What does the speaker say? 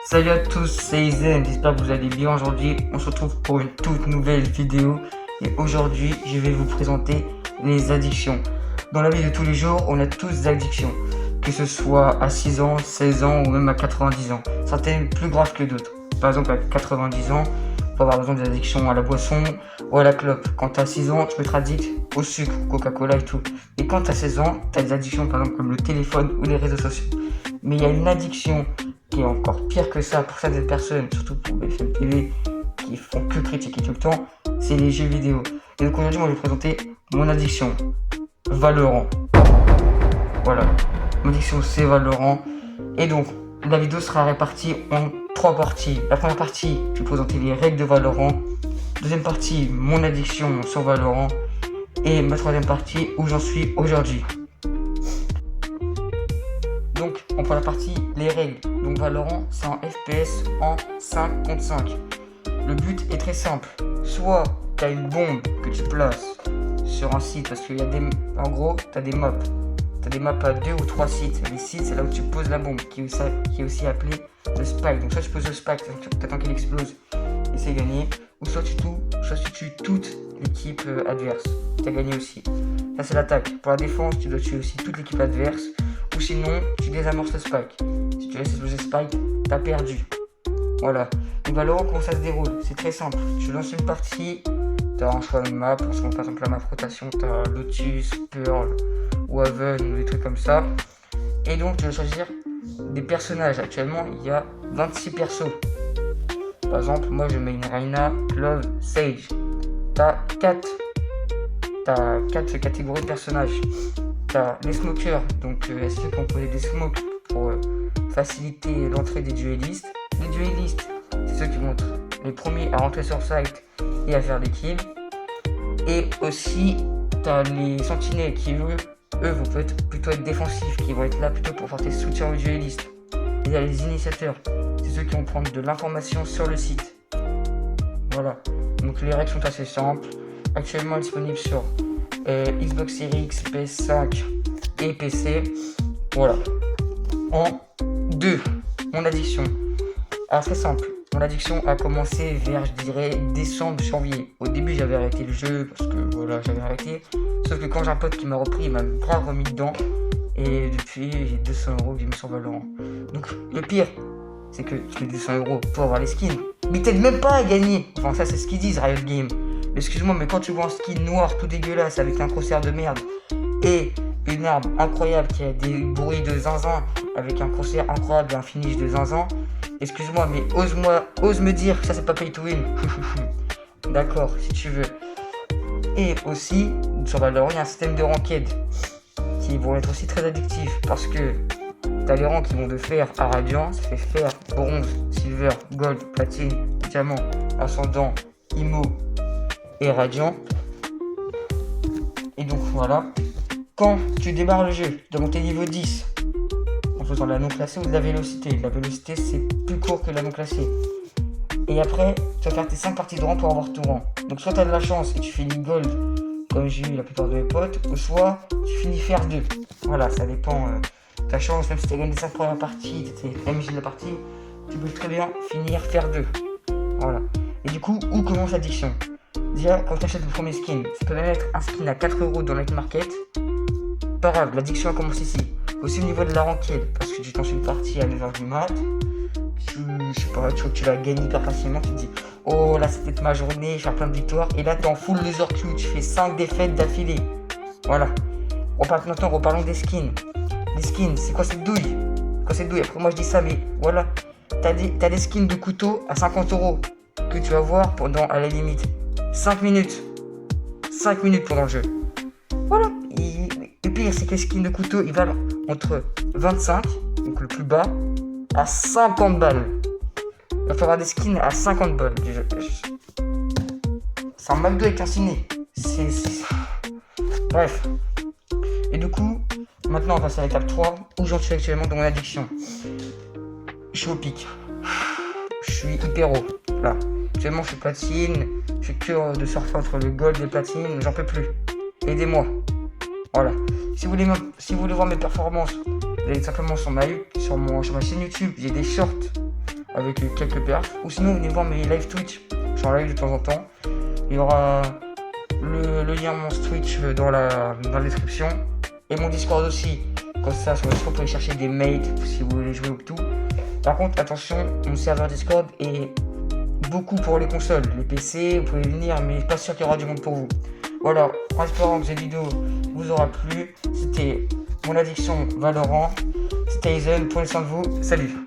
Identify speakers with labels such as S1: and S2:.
S1: Salut à tous, c'est Izen, j'espère que vous allez bien aujourd'hui. On se retrouve pour une toute nouvelle vidéo et aujourd'hui je vais vous présenter les addictions. Dans la vie de tous les jours, on a tous des addictions, que ce soit à 6 ans, 16 ans ou même à 90 ans. Certaines plus graves que d'autres. Par exemple à 90 ans, on peut avoir besoin des addictions à la boisson ou à la clope. Quand tu as 6 ans, tu peux être addict au sucre, Coca-Cola et tout. Et quand tu as 16 ans, tu as des addictions par exemple comme le téléphone ou les réseaux sociaux. Mais il y a une addiction qui est encore pire que ça pour certaines personnes, surtout pour BFM TV, qui font que critiquer tout le temps, c'est les jeux vidéo. Et donc aujourd'hui, moi je vais vous présenter mon addiction, Valorant. Voilà, mon addiction c'est Valorant. Et donc, la vidéo sera répartie en 3 parties. La première partie, je vais vous présenter les règles de Valorant. Deuxième partie, mon addiction sur Valorant. Et ma troisième partie, où j'en suis aujourd'hui. Donc, on prend la partie les règles. Donc, Valorant, c'est en FPS en 5 contre 5. Le but est très simple. Soit tu as une bombe que tu places sur un site, parce qu'il y a des. En gros, tu as des maps. Tu as des maps à 2 ou 3 sites. Les sites, c'est là où tu poses la bombe, qui est aussi appelé le spike. Donc, soit tu poses le spike, tu attends qu'il explose et c'est gagné. Ou soit tu tues toute l'équipe adverse. Tu as gagné aussi. Ça, c'est l'attaque. Pour la défense, tu dois tuer aussi toute l'équipe adverse. Ou sinon, tu désamorces le spike. Si tu laisses exploser le spike, t'as perdu. Voilà. Donc Valorant, comment ça se déroule? C'est très simple. Tu lances une partie, t'as un choix de map. Par exemple, la map rotation, t'as Lotus, Pearl, Haven ou des trucs comme ça. Et donc, tu vas choisir des personnages. Actuellement, il y a 26 persos. Par exemple, moi, je mets une Reyna, Clove, Sage. T'as 4 catégories de personnages. T'as les smokers, donc ceux qui ont posé des smokes pour faciliter l'entrée des duellistes. Les duellistes, c'est ceux qui vont être les premiers à rentrer sur site et à faire des kills. Et aussi, t'as les sentinelles qui, eux vont plutôt être défensifs, qui vont être là plutôt pour faire des soutiens aux duellistes. Et il y a les initiateurs, c'est ceux qui vont prendre de l'information sur le site. Voilà, donc les règles sont assez simples. Actuellement disponibles sur Xbox Series X, PS5 et PC. Voilà. En 2, mon addiction. Alors très simple. Mon addiction a commencé vers, je dirais, décembre, janvier. Au début, j'avais arrêté le jeu parce que voilà, j'avais arrêté. Sauf que quand j'ai un pote qui m'a repris, il m'a grave remis dedans. Et depuis, j'ai 200 € que j'ai mis sur Valorant. Donc le pire, c'est que tu mets 200 € pour avoir les skins. Mais t'aides même pas à gagner. Enfin, ça, c'est ce qu'ils disent, Riot Games. Excuse-moi, mais quand tu vois un skin noir tout dégueulasse avec un crosshair de merde et une arme incroyable qui a des bruits de zinzin avec un crosshair incroyable et un finish de zinzin, excuse-moi, mais ose me dire que ça c'est pas pay to win. D'accord, si tu veux. Et aussi, sur Valorant, il y a un système de ranked qui vont être aussi très addictifs parce que t'as les rangs qui vont de fer à radiant, ça fait fer, bronze, silver, gold, platine, diamant, ascendant, immo et radiant. Et donc voilà, quand tu démarres le jeu, tu dois monter niveau 10 en faisant de la non classée ou de la vélocité. La vélocité c'est plus court que la non classée. Et après, tu vas faire tes 5 parties de rang pour avoir ton rang. Donc soit tu as de la chance et tu finis gold comme j'ai eu la plupart de mes potes, ou soit tu finis fer 2. Voilà, ça dépend de ta chance. Même si tu as gagné les 5 premières parties, tu étais MJ de la partie, tu peux très bien finir fer 2. Voilà. Et du coup, où commence l'addiction? Déjà, quand tu achètes le premier skin, ça peut même être un skin à 4 € dans Night Market. Pas grave, l'addiction commence ici. Aussi au niveau de la ranked, parce que tu lances une partie à 9h du mat, tu vois que tu la gagnes hyper facilement, tu te dis oh là c'était ma journée, je vais faire plein de victoires, et là t'es en full loser queue, tu fais 5 défaites d'affilée. Voilà. Reparlons des skins. Les skins, c'est quoi cette douille? Après moi je dis ça, mais voilà. T'as des skins de couteau à 50 € que tu vas voir pendant, à la limite, 5 minutes. 5 minutes pendant le jeu. Voilà. Et le pire, c'est que les skins de couteau, ils valent entre 25, donc le plus bas, à 50 balles. Il va falloir des skins à 50 balles. C'est un McDo avec un ciné. Bref. Et du coup, maintenant on va passer à l'étape 3, où j'en suis actuellement dans mon addiction. Je suis au pic. Je suis hyper haut. Là. Actuellement, je suis platine. Je fais que de surfer entre le gold et le platine. J'en peux plus. Aidez-moi. Voilà. Si vous voulez voir mes performances, vous allez simplement sur ma chaîne YouTube. J'ai des shorts avec quelques perfs. Ou sinon, venez voir mes live Twitch. Je suis en live de temps en temps. Il y aura le lien mon Twitch dans la description. Et mon Discord aussi. Comme ça, sur le Discord, vous pouvez chercher des mates si vous voulez jouer au tout. Par contre, attention, mon serveur Discord est beaucoup pour les consoles. Les PC, vous pouvez venir, mais pas sûr qu'il y aura du monde pour vous. Voilà, en espérant que cette vidéo vous aura plu. C'était mon addiction Valorant. C'était Aizen, prenez soin de vous. Salut!